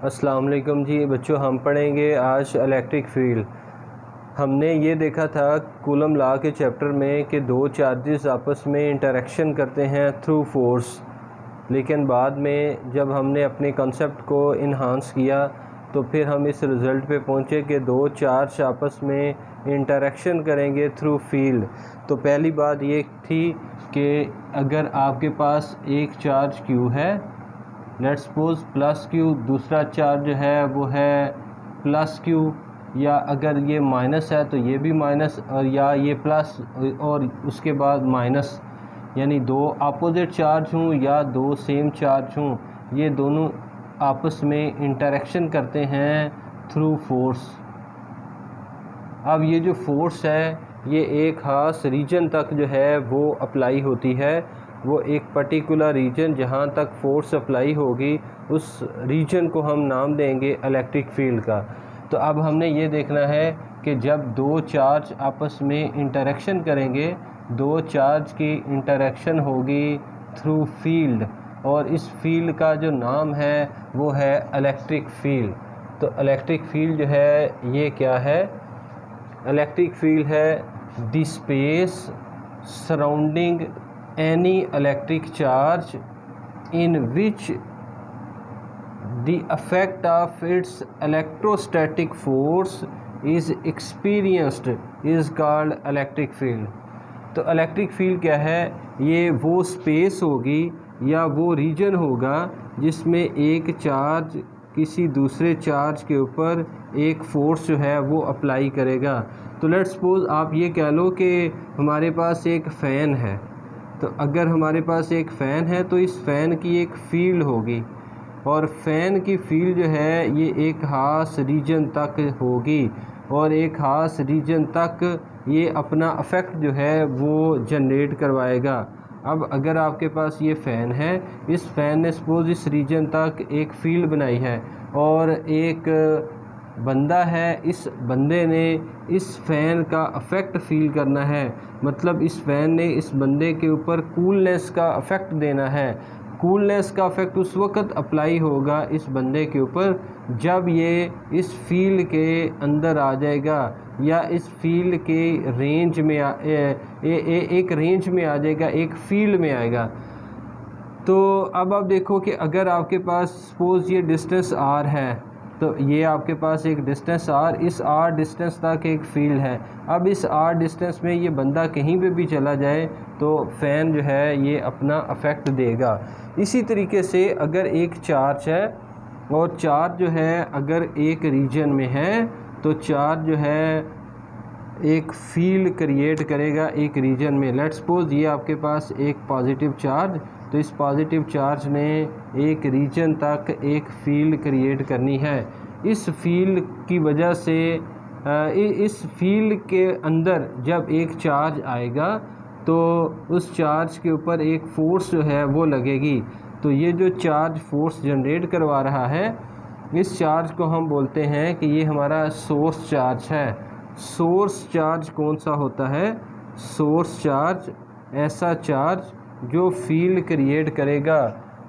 अस्सलाम वालेकुम जी बच्चों, हम पढ़ेंगे आज इलेक्ट्रिक फील्ड। हमने ये देखा था कूलम लॉ के चैप्टर में कि दो चार्जेस आपस में इंटरेक्शन करते हैं थ्रू फोर्स, लेकिन बाद में जब हमने अपने कॉन्सेप्ट को इन्हांस किया तो फिर हम इस रिज़ल्ट पे पहुँचे कि दो चार्ज आपस में इंटरेक्शन करेंगे थ्रू फील्ड। तो पहली बात ये थी कि अगर आपके पास एक चार्ज Q है, लेट्स सपोज प्लस Q, दूसरा चार्ज है वो है प्लस Q, या अगर ये माइनस है तो ये भी माइनस, और या ये प्लस और उसके बाद माइनस, यानी दो अपोजिट चार्ज हूँ या दो सेम चार्ज हूँ, ये दोनों आपस में इंटरेक्शन करते हैं थ्रू फोर्स। अब ये जो फोर्स है ये एक ख़ास रीजन तक जो है वो अप्लाई होती है। वो एक पर्टिकुलर रीजन जहाँ तक फोर्स अप्लाई होगी उस रीजन को हम नाम देंगे इलेक्ट्रिक फील्ड का। तो अब हमने ये देखना है कि जब दो चार्ज आपस में इंटरेक्शन करेंगे, दो चार्ज की इंटरेक्शन होगी थ्रू फील्ड, और इस फील्ड का जो नाम है वो है इलेक्ट्रिक फील्ड। तो इलेक्ट्रिक फील्ड जो है ये क्या है? इलेक्ट्रिक फील्ड है the space surrounding any electric charge in which the effect of its electrostatic force is experienced is called electric field. तो इलेक्ट्रिक फील्ड क्या है? ये वो स्पेस होगी या वो रीजन होगा जिसमें एक चार्ज किसी दूसरे चार्ज के ऊपर एक फ़ोर्स जो है वो अप्लाई करेगा। तो लेट्स सपोज आप ये कह लो कि हमारे पास एक फ़ैन है। तो अगर हमारे पास एक फ़ैन है तो इस फ़ैन की एक फ़ील्ड होगी, और फ़ैन की फ़ील्ड जो है ये एक ख़ास रीजन तक होगी, और एक ख़ास रीजन तक ये अपना इफ़ेक्ट जो है वो जनरेट करवाएगा। अब अगर आपके पास ये फ़ैन है, इस फ़ैन ने सपोज़ इस रीजन तक एक फ़ील्ड बनाई है, और एक बंदा है, इस बंदे ने इस फ़ैन का इफ़ेक्ट फ़ील करना है, मतलब इस फ़ैन ने इस बंदे के ऊपर कूलनेस का इफ़ेक्ट देना है। कूलनेस का इफ़ेक्ट उस वक़्त अप्लाई होगा इस बंदे के ऊपर जब ये इस फील्ड के अंदर आ जाएगा, या इस फील्ड के रेंज में एक रेंज में आ जाएगा, एक फील्ड में आएगा। तो अब आप देखो कि अगर आपके पास सपोज़ ये डिस्टेंस r है, तो ये आपके पास एक डिस्टेंस r, इस r डिस्टेंस तक एक फील्ड है। अब इस r डिस्टेंस में ये बंदा कहीं पे भी चला जाए तो फ़ैन जो है ये अपना इफ़ेक्ट देगा। इसी तरीके से अगर एक चार्ज है, और चार्ज जो है अगर एक रीजन में है, तो चार्ज जो है एक फील्ड क्रिएट करेगा एक रीजन में। लेट्स सपोज ये आपके पास एक पॉजिटिव चार्ज, तो इस पॉजिटिव चार्ज ने एक रीजन तक एक फील्ड क्रिएट करनी है। इस फील्ड की वजह से इस फील्ड के अंदर जब एक चार्ज आएगा तो उस चार्ज के ऊपर एक फ़ोर्स जो है वो लगेगी। तो ये जो चार्ज फोर्स जनरेट करवा रहा है, इस चार्ज को हम बोलते हैं कि ये हमारा सोर्स चार्ज है। सोर्स चार्ज कौन सा होता है? सोर्स चार्ज ऐसा चार्ज जो फील्ड क्रिएट करेगा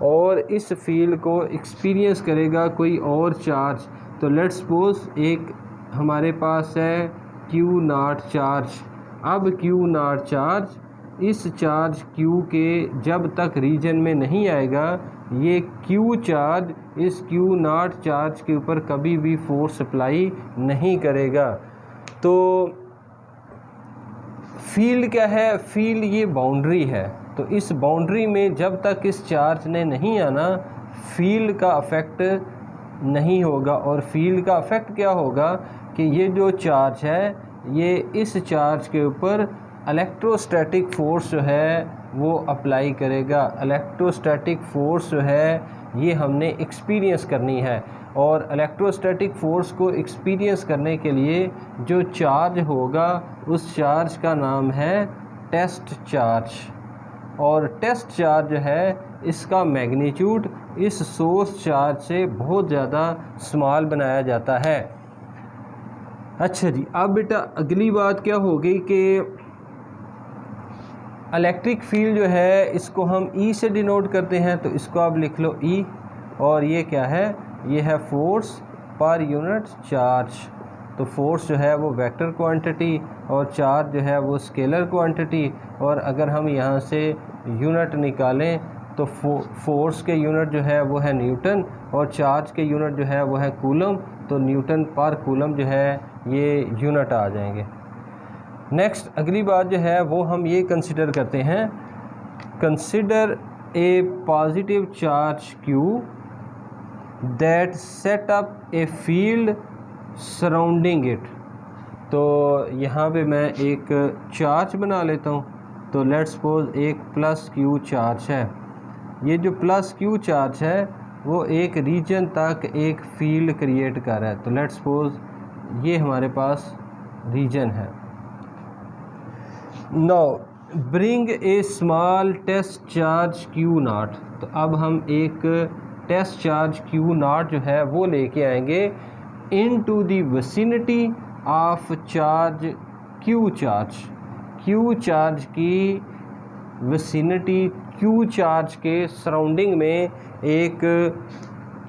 और इस फील्ड को एक्सपीरियंस करेगा कोई और चार्ज। तो लेट्स सपोज एक हमारे पास है Q0 चार्ज। अब Q0 चार्ज, इस चार्ज Q के जब तक रीजन में नहीं आएगा, ये Q चार्ज इस Q0 चार्ज के ऊपर कभी भी फोर्स अप्लाई नहीं करेगा। तो फील्ड क्या है? फील्ड ये बाउंड्री है। तो इस बाउंड्री में जब तक इस चार्ज ने नहीं आना, फील्ड का इफ़ेक्ट नहीं होगा। और फील्ड का इफ़ेक्ट क्या होगा कि ये जो चार्ज है ये इस चार्ज के ऊपर इलेक्ट्रोस्टैटिक फ़ोर्स जो है वो अप्लाई करेगा। इलेक्ट्रोस्टैटिक फ़ोर्स जो है ये हमने एक्सपीरियंस करनी है, और इलेक्ट्रोस्टैटिक फ़ोर्स को एक्सपीरियंस करने के लिए जो चार्ज होगा उस चार्ज का नाम है टेस्ट चार्ज। और टेस्ट चार्ज है इसका मैग्नीट्यूड इस सोर्स चार्ज से बहुत ज़्यादा स्मॉल बनाया जाता है। अच्छा जी, अब बेटा अगली बात क्या होगी कि इलेक्ट्रिक फील्ड जो है इसको हम E से डिनोट करते हैं, तो इसको आप लिख लो E, और ये क्या है? ये है फोर्स पर यूनिट चार्ज। तो फोर्स जो है वो वेक्टर क्वांटिटी और चार्ज जो है वो स्केलर क्वांटिटी। और अगर हम यहाँ से यूनिट निकालें तो फोर्स के यूनिट जो है वो है न्यूटन और चार्ज के यूनिट जो है वो है कूलम। तो न्यूटन पर कूलम जो है ये यूनिट आ जाएंगे। नेक्स्ट अगली बात जो है वो हम ये कंसिडर करते हैं, consider a positive charge Q that set up a field surrounding it. तो यहाँ पे मैं एक चार्ज बना लेता हूँ। तो लेट्स सपोज एक प्लस Q चार्ज है। ये जो प्लस Q चार्ज है वो एक रीजन तक एक फील्ड क्रिएट कर रहा है। तो लेट्स सपोज ये हमारे पास रीजन है। Now bring a small test charge Q naught. तो अब हम एक टेस्ट चार्ज Q नॉट जो है वो लेके आएंगे into the vicinity of charge Q charge. Q charge की विसिनिटी, Q चार्ज के सराउंडिंग में एक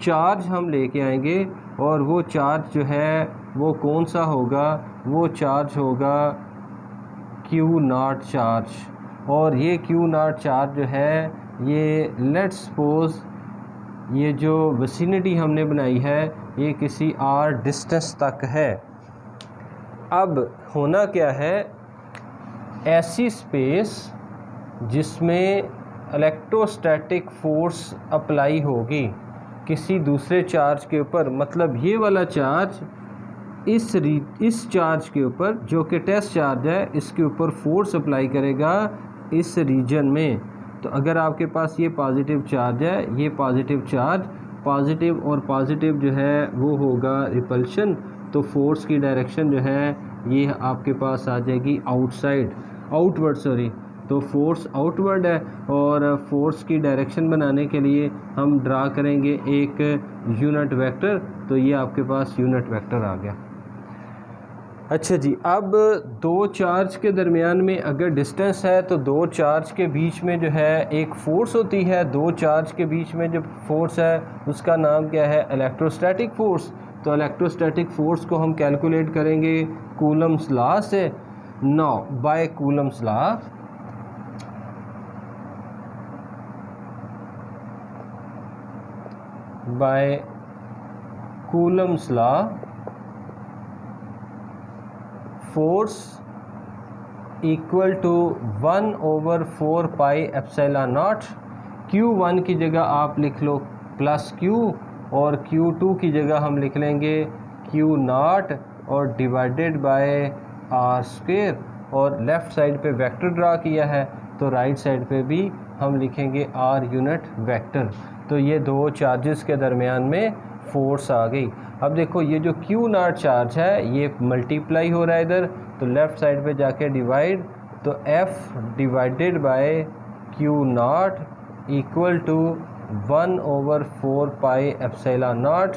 चार्ज हम लेके आएंगे और वो चार्ज जो है वो कौन सा होगा, वो चार्ज होगा Q नॉट चार्ज। और ये Q नॉट चार्ज जो है ये लेट्स सपोज ये जो विसिनिटी हमने बनाई है ये किसी r डिस्टेंस तक है। अब होना क्या है, ऐसी स्पेस जिसमें इलेक्ट्रोस्टैटिक फोर्स अप्लाई होगी किसी दूसरे चार्ज के ऊपर, मतलब ये वाला चार्ज इस चार्ज के ऊपर जो कि टेस्ट चार्ज है इसके ऊपर फोर्स अप्लाई करेगा इस रीजन में। तो अगर आपके पास ये पॉजिटिव चार्ज है, ये पॉजिटिव चार्ज, पॉजिटिव और पॉजिटिव जो है वो होगा रिपल्शन। तो फोर्स की डायरेक्शन जो है ये आपके पास आ जाएगी आउटवर्ड सॉरी। तो फोर्स आउटवर्ड है और फोर्स की डायरेक्शन बनाने के लिए हम ड्रा करेंगे एक यूनिट वेक्टर। तो ये आपके पास यूनिट वेक्टर आ गया। अच्छा जी, अब दो चार्ज के दरमियान में अगर डिस्टेंस है तो दो चार्ज के बीच में जो है एक फ़ोर्स होती है। दो चार्ज के बीच में जो फोर्स है उसका नाम क्या है, इलेक्ट्रोस्टैटिक फ़ोर्स। तो इलेक्ट्रोस्टैटिक फ़ोर्स को हम कैलकुलेट करेंगे कूलम्स लॉ से। Now by Coulomb's law force equal to 1/4 pi epsilon naught. Q1 की जगह आप लिख लो प्लस Q और Q2 की जगह हम लिख लेंगे Q नॉट और डिवाइडेड बाय आर स्क्वायर। और लेफ़्ट साइड पे वेक्टर ड्रा किया है तो राइट साइड पे भी हम लिखेंगे R यूनिट वेक्टर। तो ये दो चार्जेस के दरमियान में फोर्स आ गई। अब देखो ये जो Q नॉट चार्ज है ये मल्टीप्लाई हो रहा है इधर, तो लेफ़्ट साइड पे जाके डिवाइड, तो F divided by Q naught equal to 1/4 pi epsilon naught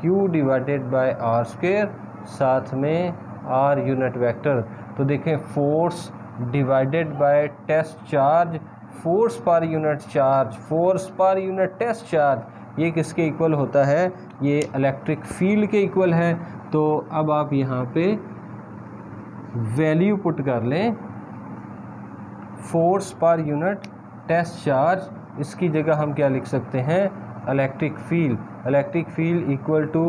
Q divided by R square, साथ में R यूनिट वेक्टर। तो देखें force divided by test charge, force पर यूनिट चार्ज, फोर्स पर यूनिट टेस्ट चार्ज, ये किसके equal होता है, ये इलेक्ट्रिक फील्ड के इक्वल है। तो अब आप यहाँ पे वैल्यू पुट कर लें, फोर्स पर यूनिट टेस्ट चार्ज, इसकी जगह हम क्या लिख सकते हैं, electric field equal to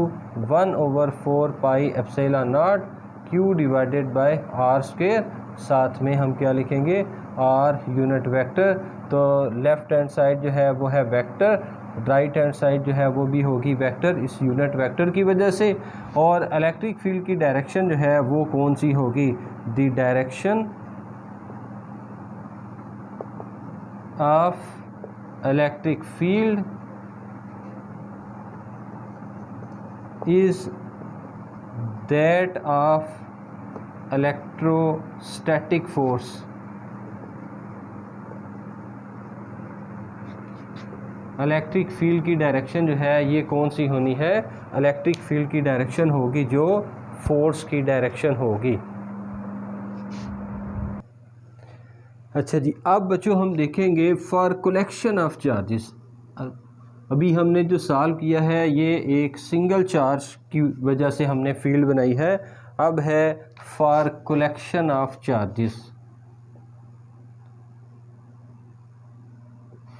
1/4 pi epsilon naught Q divided by R square, साथ में हम क्या लिखेंगे, R यूनिट वेक्टर। तो लेफ़्ट हैंड साइड जो है वो है वेक्टर, राइट हैंड साइड जो है वो भी होगी वेक्टर इस यूनिट वेक्टर की वजह से। और इलेक्ट्रिक फील्ड की डायरेक्शन जो है वो कौन सी होगी, the direction of electric field is that of electrostatic force. Electric field की डायरेक्शन जो है ये कौन सी होनी है, इलेक्ट्रिक फील्ड की डायरेक्शन होगी जो फोर्स की डायरेक्शन होगी। अच्छा जी, अब बच्चों हम देखेंगे फॉर कलेक्शन ऑफ चार्जेस। अभी हमने जो सॉल्व किया है ये एक सिंगल चार्ज की वजह से हमने फील्ड बनाई है। अब है for collection of charges,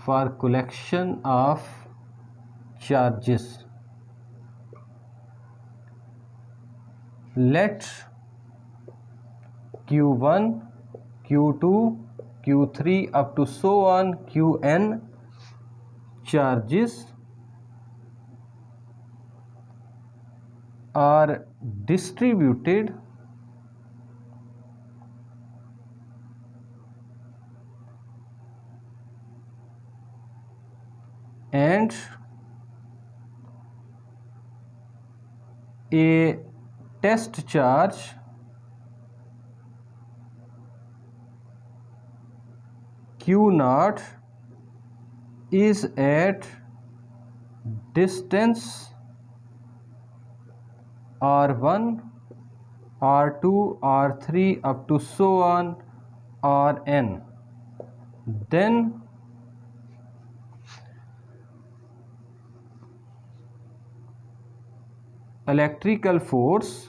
for collection of charges let Q1 Q2 Q3 up to so on Qn charges are distributed and a test charge Q0 is at distance R1, R2, R3 up to so on Rn. Then electrical force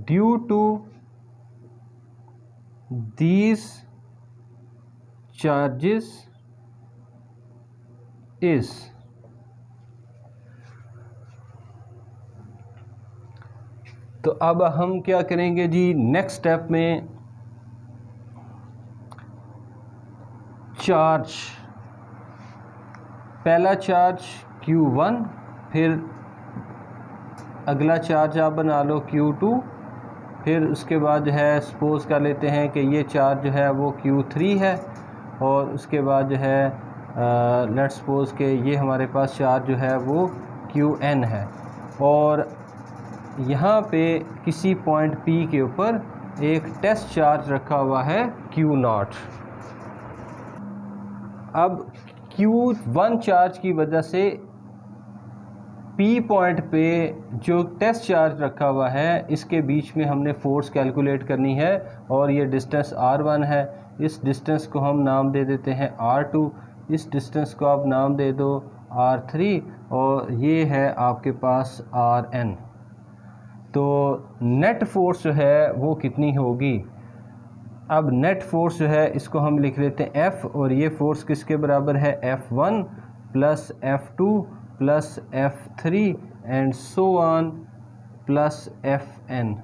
due to these charges is तो अब हम क्या करेंगे जी, next step में charge, पहला charge Q1, फिर अगला charge आप बना लो Q2, फिर उसके बाद जो है सपोज़ कर लेते हैं कि ये चार्ज जो है वो Q3 है, और उसके बाद जो है लेट्स सपोज़ कि ये हमारे पास चार्ज जो है वो Qn है, और यहाँ पे किसी पॉइंट P के ऊपर एक टेस्ट चार्ज रखा हुआ है Q0। अब Q1 चार्ज की वजह से P पॉइंट पे जो टेस्ट चार्ज रखा हुआ है इसके बीच में हमने फोर्स कैलकुलेट करनी है, और ये डिस्टेंस R1 है। इस डिस्टेंस को हम नाम दे देते हैं R2, इस डिस्टेंस को आप नाम दे दो R3, और ये है आपके पास Rn। तो नेट फोर्स जो है वो कितनी होगी? अब नेट फोर्स जो है इसको हम लिख लेते हैं F, और ये फोर्स किसके बराबर है? F1 plus F2 plus F3 and so on plus Fn।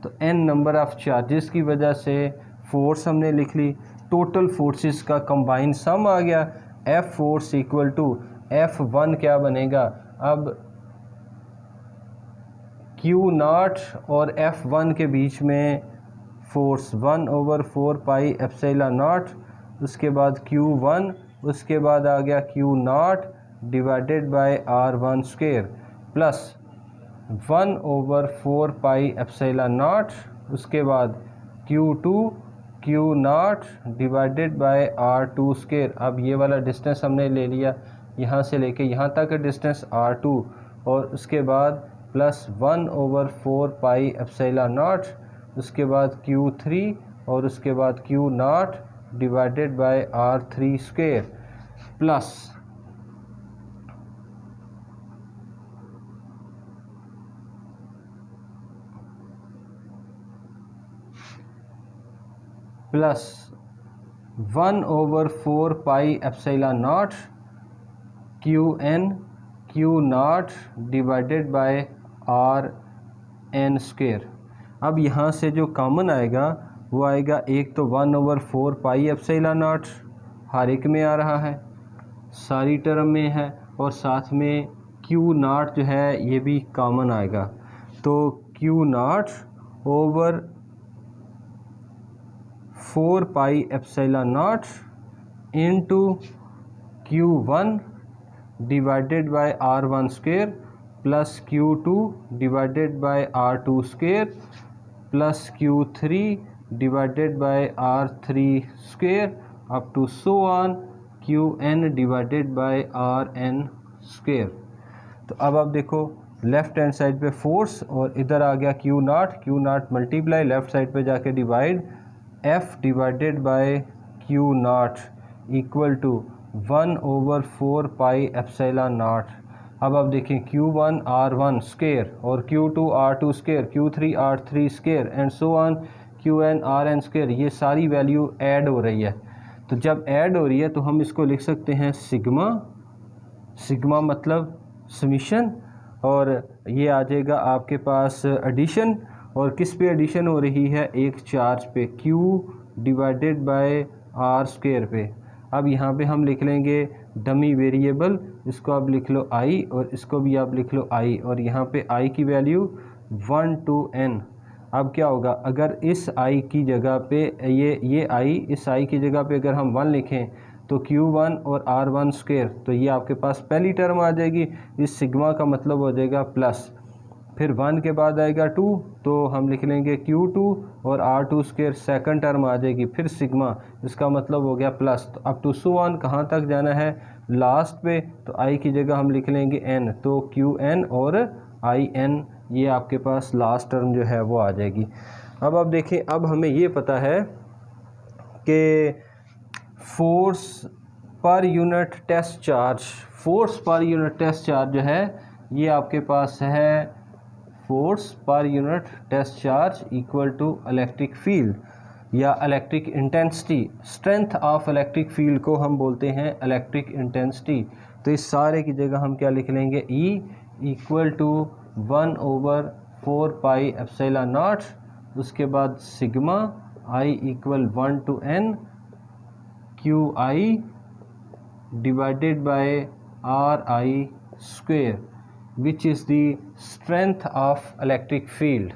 तो n नंबर ऑफ चार्जेस की वजह से फोर्स हमने लिख ली, टोटल फोर्सेस का कंबाइन सम आ गया। F force equal to F1 क्या बनेगा? अब Q0 और F1 के बीच में फोर्स 1/4 पाई एप्सिलॉन नॉट, उसके बाद Q1, उसके बाद आ गया Q0 divided by R1 square plus 1/4 pi epsilon naught, उसके बाद Q2 Q0 divided by R2 square. अब ये वाला डिस्टेंस हमने ले लिया, यहाँ से लेके यहाँ तक डिस्टेंस R2, और उसके बाद प्लस 1/4 पाई एप्सिलॉन नॉट, उसके बाद Q3 और उसके बाद Q0 divided by R3 square plus 1/4 pi epsilon not Qn Q0 divided by Rn square. अब यहाँ से जो कॉमन आएगा वो आएगा, एक तो 1/4 पाई एप्सिलॉन नॉट हर एक में आ रहा है, सारी टर्म में है, और साथ में Q0 जो है ये भी कॉमन आएगा। तो Q0 over 4 pi epsilon naught into Q1 divided by R1 square plus Q2 divided by R2 square plus Q3 divided by R3 square up to so on Qn divided by Rn square. तो अब आप देखो left hand side पे force, और इधर आ गया Q0 multiply left side पे जाके divide, F divided by Q naught equal to 1/4 pi epsilon naught. अब आप देखें Q1 R1 स्केयर और Q2 R2 square, Q3 R3 square and so on Qn Rn square, ये सारी वैल्यू ऐड हो रही है। तो जब ऐड हो रही है तो हम इसको लिख सकते हैं सिग्मा, सिग्मा मतलब समीशन, और ये आ जाएगा आपके पास एडिशन। और किस पे एडिशन हो रही है? एक चार्ज पे, Q divided by R square पे। अब यहाँ पे हम लिख लेंगे डमी वेरिएबल, इसको आप लिख लो I और इसको भी आप लिख लो I, और यहाँ पे I की वैल्यू 1 to n। अब क्या होगा, अगर इस I की जगह पे ये I, इस I की जगह पे अगर हम 1 लिखें तो Q1 और R1 स्क्वायर, तो ये आपके पास पहली टर्म आ जाएगी। इस सिग्मा का मतलब हो जाएगा प्लस, फिर 1 के बाद आएगा 2, तो हम लिख लेंगे Q2 और R2 स्क्वायर, सेकंड टर्म आ जाएगी, फिर सिग्मा, इसका मतलब हो गया प्लस। तो अब टू सो ऑन कहाँ तक जाना है? लास्ट पे, तो I की जगह हम लिख लेंगे n, तो Qn और In, ये आपके पास लास्ट टर्म जो है वो आ जाएगी। अब आप देखें, अब हमें ये पता है कि फोर्स पर यूनिट टेस्ट चार्ज, फोर्स पर यूनिट टेस्ट चार्ज जो है ये आपके पास है फोर्स पर unit test charge equal to electric field या electric intensity. Strength of electric field को हम बोलते हैं इलेक्ट्रिक इंटेंसिटी। तो इस सारे की जगह हम क्या लिख लेंगे? E equal to 1/4 pi epsilon naught, उसके बाद sigma I equal 1 to n QI divided by RI square, which is the strength of electric field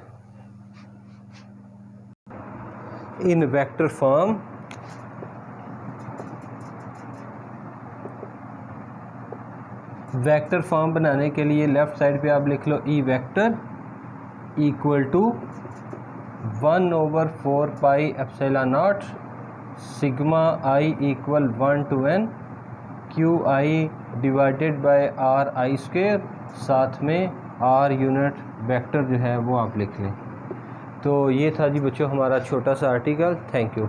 in vector form। Vector form बनाने के लिए लेफ़्ट साइड पे आप लिख लो E vector equal to 1/4 pi epsilon naught sigma I equal 1 to n QI divided by RI square, साथ में R unit vector जो है वो आप लिख लें। तो ये था जी बच्चों हमारा छोटा सा आर्टिकल। Thank you.